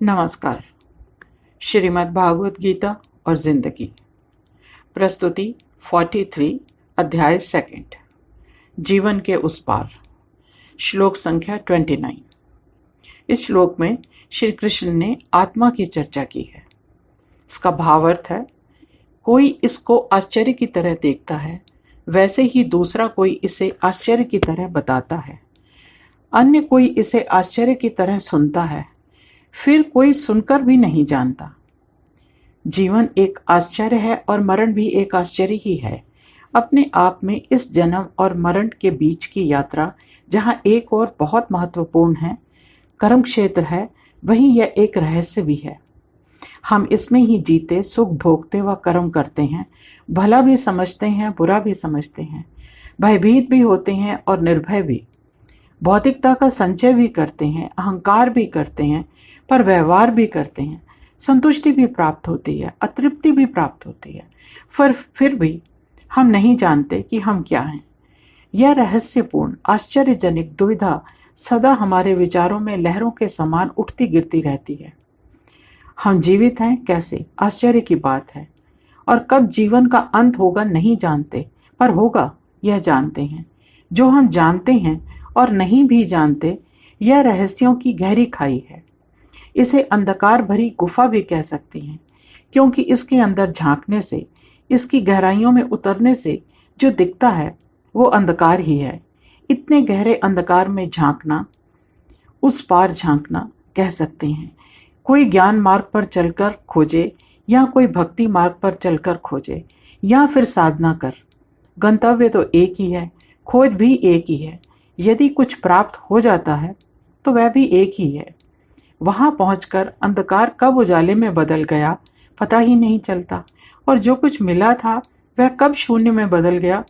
नमस्कार। श्रीमद् भागवत गीता और जिंदगी, प्रस्तुति 43, अध्याय 2, जीवन के उस पार, श्लोक संख्या 29। इस श्लोक में श्री कृष्ण ने आत्मा की चर्चा की है। इसका भावार्थ है, कोई इसको आश्चर्य की तरह देखता है, वैसे ही दूसरा कोई इसे आश्चर्य की तरह बताता है। अन्य कोई इसे आश्चर्य की तरह सुनता है, फिर कोई सुनकर भी नहीं जानता। जीवन एक आश्चर्य है और मरण भी एक आश्चर्य ही है। अपने आप में इस जन्म और मरण के बीच की यात्रा, जहाँ एक और बहुत महत्वपूर्ण है, कर्म क्षेत्र है, वहीं यह एक रहस्य भी है। हम इसमें ही जीते, सुख भोगते व कर्म करते हैं, भला भी समझते हैं, बुरा भी समझते हैं, भयभीत भी होते हैं और निर्भय भी, भौतिकता का संचय भी करते हैं, अहंकार भी करते हैं, पर व्यवहार भी करते हैं, संतुष्टि भी प्राप्त होती है, अतृप्ति भी प्राप्त होती है, फिर भी हम नहीं जानते कि हम क्या हैं। यह रहस्यपूर्ण आश्चर्यजनक दुविधा सदा हमारे विचारों में लहरों के समान उठती गिरती रहती है। हम जीवित हैं कैसे, आश्चर्य की बात है, और कब जीवन का अंत होगा नहीं जानते, पर होगा यह जानते हैं। जो हम जानते हैं और नहीं भी जानते, यह रहस्यों की गहरी खाई है। इसे अंधकार भरी गुफा भी कह सकते हैं, क्योंकि इसके अंदर झांकने से, इसकी गहराइयों में उतरने से जो दिखता है वो अंधकार ही है। इतने गहरे अंधकार में झांकना, उस पार झांकना कह सकते हैं। कोई ज्ञान मार्ग पर चलकर खोजे, या कोई भक्ति मार्ग पर चलकर खोजे, या फिर साधना कर, गंतव्य तो एक ही है, खोज भी एक ही है। यदि कुछ प्राप्त हो जाता है तो वह भी एक ही है। वहां पहुंचकर अंधकार कब उजाले में बदल गया पता ही नहीं चलता, और जो कुछ मिला था वह कब शून्य में बदल गया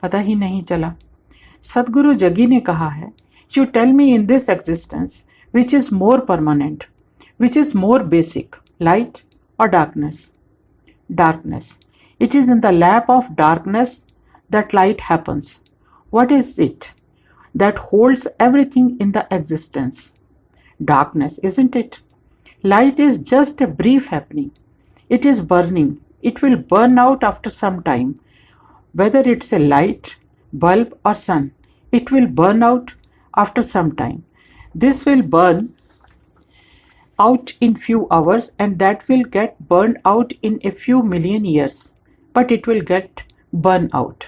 पता ही नहीं चला। सदगुरु जगी ने कहा है, you tell me in this existence which is more permanent, which is more basic, light और darkness. Darkness, it is in the lap of darkness that light happens. What is it that holds everything in the existence? Darkness, isn't it? Light is just a brief happening. It is burning. It will burn out after some time. Whether it's a light, bulb or sun, it will burn out after some time. This will burn out in few hours, and that will get burned out in a few million years. But it will get burned out.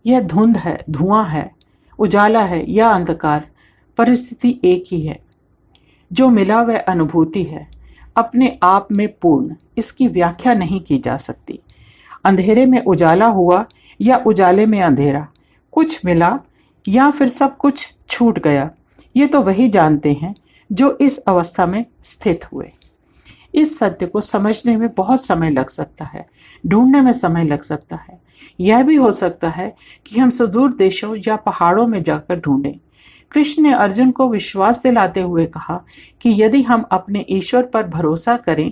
यह धुंध है, धुआं है, उजाला है या अंधकार, परिस्थिति एक ही है। जो मिला वह अनुभूति है, अपने आप में पूर्ण। इसकी व्याख्या नहीं की जा सकती। अंधेरे में उजाला हुआ या उजाले में अंधेरा, कुछ मिला या फिर सब कुछ छूट गया, ये तो वही जानते हैं जो इस अवस्था में स्थित हुए। इस सत्य को समझने में बहुत समय लग सकता है, ढूंढने में समय लग सकता है। यह भी हो सकता है कि हम सुदूर देशों या पहाड़ों में जाकर ढूंढें। कृष्ण ने अर्जुन को विश्वास दिलाते हुए कहा कि यदि हम अपने ईश्वर पर भरोसा करें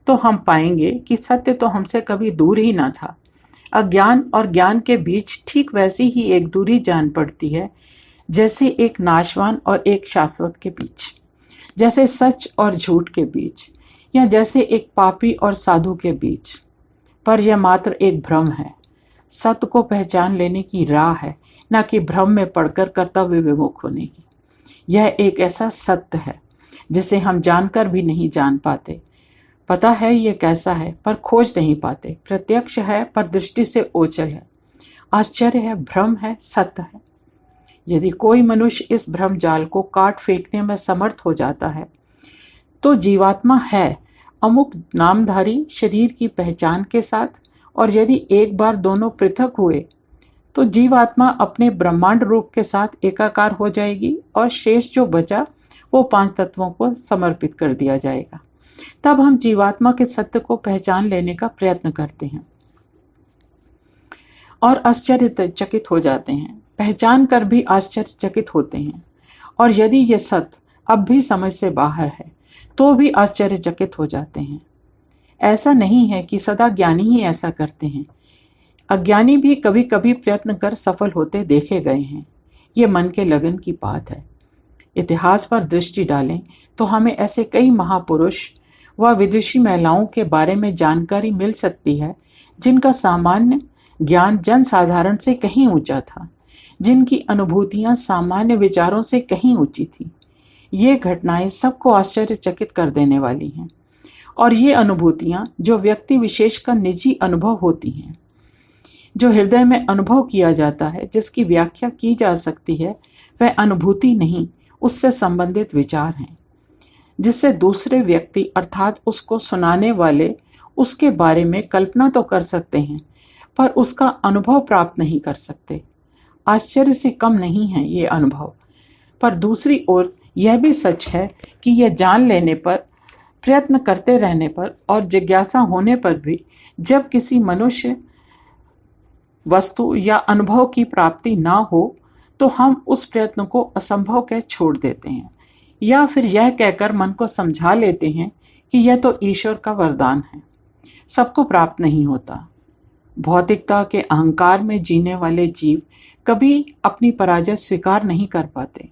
तो हम पाएंगे कि सत्य तो हमसे कभी दूर ही ना था। अज्ञान और ज्ञान के बीच ठीक वैसी ही एक दूरी जान पड़ती है जैसे एक नाशवान और एक शाश्वत के बीच, जैसे सच और झूठ के बीच, या जैसे एक पापी और साधु के बीच। पर यह मात्र एक भ्रम है। सत्य को पहचान लेने की राह है, न कि भ्रम में पड़कर कर्तव्य विमुख होने की। यह एक ऐसा सत्य है जिसे हम जानकर भी नहीं जान पाते। पता है ये कैसा है, पर खोज नहीं पाते। प्रत्यक्ष है पर दृष्टि से ओझल है। आश्चर्य है, भ्रम है, सत्य है। यदि कोई मनुष्य इस भ्रम जाल को काट फेंकने में समर्थ हो जाता है तो जीवात्मा है अमुक नामधारी शरीर की पहचान के साथ, और यदि एक बार दोनों पृथक हुए तो जीवात्मा अपने ब्रह्मांड रूप के साथ एकाकार हो जाएगी, और शेष जो बचा वो 5 तत्वों को समर्पित कर दिया जाएगा। तब हम जीवात्मा के सत्य को पहचान लेने का प्रयत्न करते हैं और आश्चर्यचकित हो जाते हैं। पहचान कर भी आश्चर्यचकित होते हैं, और यदि ये सत्य अब भी समझ से बाहर है तो भी आश्चर्यचकित हो जाते हैं। ऐसा नहीं है कि सदा ज्ञानी ही ऐसा करते हैं। अज्ञानी भी कभी कभी प्रयत्न कर सफल होते देखे गए हैं। ये मन के लगन की बात है। इतिहास पर दृष्टि डालें तो हमें ऐसे कई महापुरुष व विदुषी महिलाओं के बारे में जानकारी मिल सकती है जिनका सामान्य ज्ञान जन साधारण से कहीं ऊंचा था, जिनकी अनुभूतियां सामान्य विचारों से कहीं ऊंची थी। ये घटनाएं सबको आश्चर्यचकित कर देने वाली हैं, और ये अनुभूतियां जो व्यक्ति विशेष का निजी अनुभव होती हैं, जो हृदय में अनुभव किया जाता है, जिसकी व्याख्या की जा सकती है, वह अनुभूति नहीं, उससे संबंधित विचार हैं, जिससे दूसरे व्यक्ति अर्थात उसको सुनाने वाले उसके बारे में कल्पना तो कर सकते हैं पर उसका अनुभव प्राप्त नहीं कर सकते। आश्चर्य से कम नहीं है ये अनुभव। पर दूसरी ओर यह भी सच है कि यह जान लेने पर, प्रयत्न करते रहने पर और जिज्ञासा होने पर भी जब किसी मनुष्य, वस्तु या अनुभव की प्राप्ति ना हो तो हम उस प्रयत्न को असंभव कह छोड़ देते हैं, या फिर यह कहकर मन को समझा लेते हैं कि यह तो ईश्वर का वरदान है, सबको प्राप्त नहीं होता। भौतिकता के अहंकार में जीने वाले जीव कभी अपनी पराजय स्वीकार नहीं कर पाते।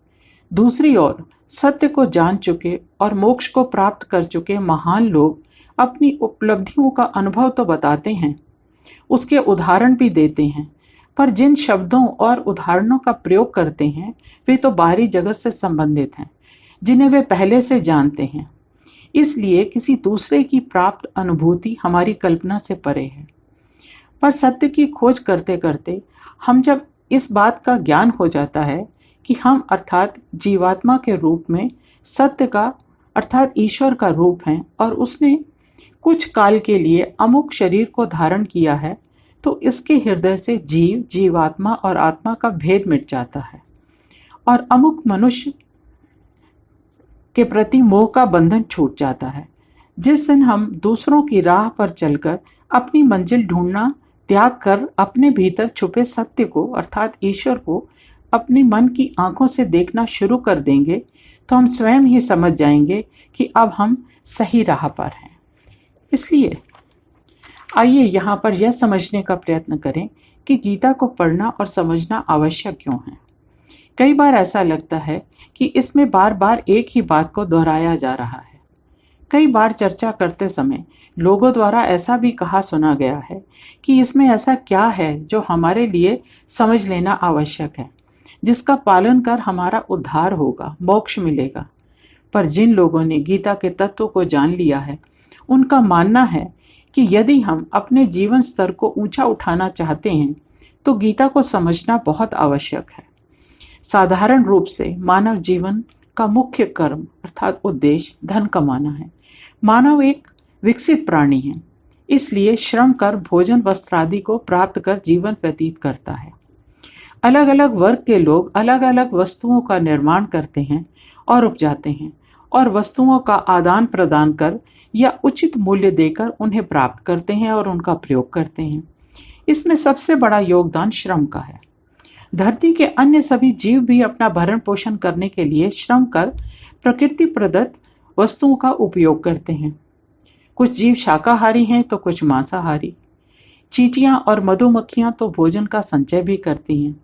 दूसरी ओर सत्य को जान चुके और मोक्ष को प्राप्त कर चुके महान लोग अपनी उपलब्धियों का अनुभव तो बताते हैं, उसके उदाहरण भी देते हैं, पर जिन शब्दों और उदाहरणों का प्रयोग करते हैं वे तो बाहरी जगत से संबंधित हैं, जिन्हें वे पहले से जानते हैं। इसलिए किसी दूसरे की प्राप्त अनुभूति हमारी कल्पना से परे है। पर सत्य की खोज करते करते हम जब इस बात का ज्ञान हो जाता है कि हम अर्थात जीवात्मा के रूप में सत्य का अर्थात ईश्वर का रूप हैं और उसने कुछ काल के लिए अमुक शरीर को धारण किया है, तो इसके हृदय से जीव, जीवात्मा और आत्मा का भेद मिट जाता है और अमुक मनुष्य के प्रति मोह का बंधन छूट जाता है। जिस दिन हम दूसरों की राह पर चलकर अपनी मंजिल ढूंढना त्याग कर अपने भीतर छुपे सत्य को अर्थात ईश्वर को अपने मन की आंखों से देखना शुरू कर देंगे, तो हम स्वयं ही समझ जाएंगे कि अब हम सही राह पर हैं। इसलिए आइए यहाँ पर यह समझने का प्रयत्न करें कि गीता को पढ़ना और समझना आवश्यक क्यों है। कई बार ऐसा लगता है कि इसमें बार बार एक ही बात को दोहराया जा रहा है। कई बार चर्चा करते समय लोगों द्वारा ऐसा भी कहा सुना गया है कि इसमें ऐसा क्या है जो हमारे लिए समझ लेना आवश्यक है, जिसका पालन कर हमारा उद्धार होगा, मोक्ष मिलेगा। पर जिन लोगों ने गीता के तत्व को जान लिया है, उनका मानना है कि यदि हम अपने जीवन स्तर को ऊंचा उठाना चाहते हैं तो गीता को समझना बहुत आवश्यक है। साधारण रूप से मानव जीवन का मुख्य कर्म अर्थात उद्देश्य धन कमाना है। मानव एक विकसित प्राणी है, इसलिए श्रम कर भोजन वस्त्र आदि को प्राप्त कर जीवन व्यतीत करता है। अलग अलग वर्ग के लोग अलग अलग वस्तुओं का निर्माण करते हैं और उपजाते हैं और वस्तुओं का आदान प्रदान कर या उचित मूल्य देकर उन्हें प्राप्त करते हैं और उनका प्रयोग करते हैं। इसमें सबसे बड़ा योगदान श्रम का है। धरती के अन्य सभी जीव भी अपना भरण पोषण करने के लिए श्रम कर प्रकृति प्रदत्त वस्तुओं का उपयोग करते हैं। कुछ जीव शाकाहारी हैं तो कुछ मांसाहारी। चींटियां और मधुमक्खियां तो भोजन का संचय भी करती हैं,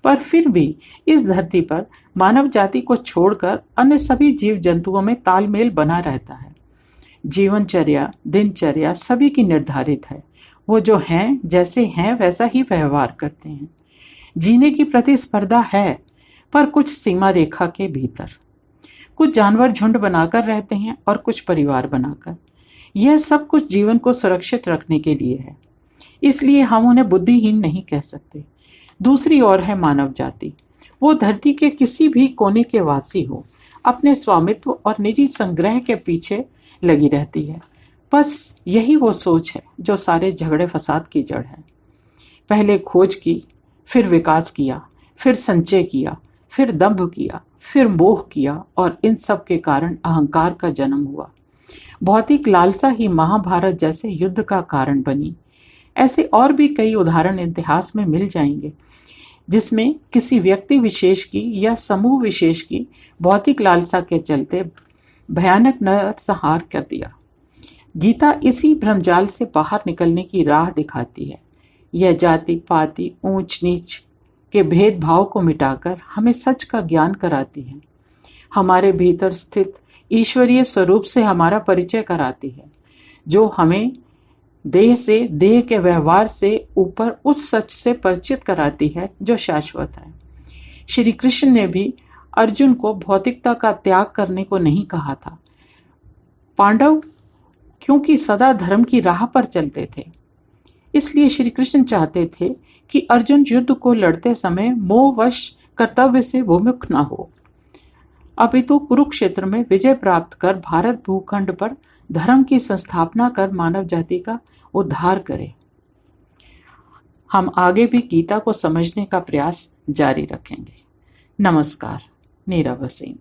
पर फिर भी इस धरती पर मानव जाति को छोड़कर अन्य सभी जीव जंतुओं में तालमेल बना रहता है। जीवनचर्या, दिनचर्या सभी की निर्धारित है। वो जो हैं, जैसे हैं वैसा ही व्यवहार करते हैं। जीने की प्रतिस्पर्धा है, पर कुछ सीमा रेखा के भीतर। कुछ जानवर झुंड बनाकर रहते हैं और कुछ परिवार बनाकर। यह सब कुछ जीवन को सुरक्षित रखने के लिए है, इसलिए हम उन्हें बुद्धिहीन नहीं कह सकते। दूसरी ओर है मानव जाति। वो धरती के किसी भी कोने के वासी हो, अपने स्वामित्व और निजी संग्रह के पीछे लगी रहती है। बस यही वो सोच है जो सारे झगड़े फसाद की जड़ है। पहले खोज की, फिर विकास किया, फिर संचय किया, फिर दंभ किया, फिर मोह किया और इन सब के कारण अहंकार का जन्म हुआ। भौतिक लालसा ही महाभारत जैसे युद्ध का कारण बनी। ऐसे और भी कई उदाहरण इतिहास में मिल जाएंगे जिसमें किसी व्यक्ति विशेष की या समूह विशेष की भौतिक लालसा के चलते भयानक नरसंहार कर दिया। गीता इसी भ्रमजाल से बाहर निकलने की राह दिखाती है। यह जाति पाति ऊंच नीच के भेदभाव को मिटाकर हमें सच का ज्ञान कराती है। हमारे भीतर स्थित ईश्वरीय स्वरूप से हमारा परिचय कराती है, जो हमें देह से, देह के व्यवहार से ऊपर उस सच से परिचित कराती है जो शाश्वत है। श्री कृष्ण ने भी अर्जुन को भौतिकता का त्याग करने को नहीं कहा था। पांडव क्योंकि सदा धर्म की राह पर चलते थे, इसलिए श्री कृष्ण चाहते थे कि अर्जुन युद्ध को लड़ते समय मोहवश कर्तव्य से विमुख न हो, अपितु कुरुक्षेत्र में विजय प्राप्त कर भारत भूखंड पर धर्म की संस्थापना कर मानव जाति का उद्धार करे। हम आगे भी गीता को समझने का प्रयास जारी रखेंगे। नमस्कार। नीरा भसीन।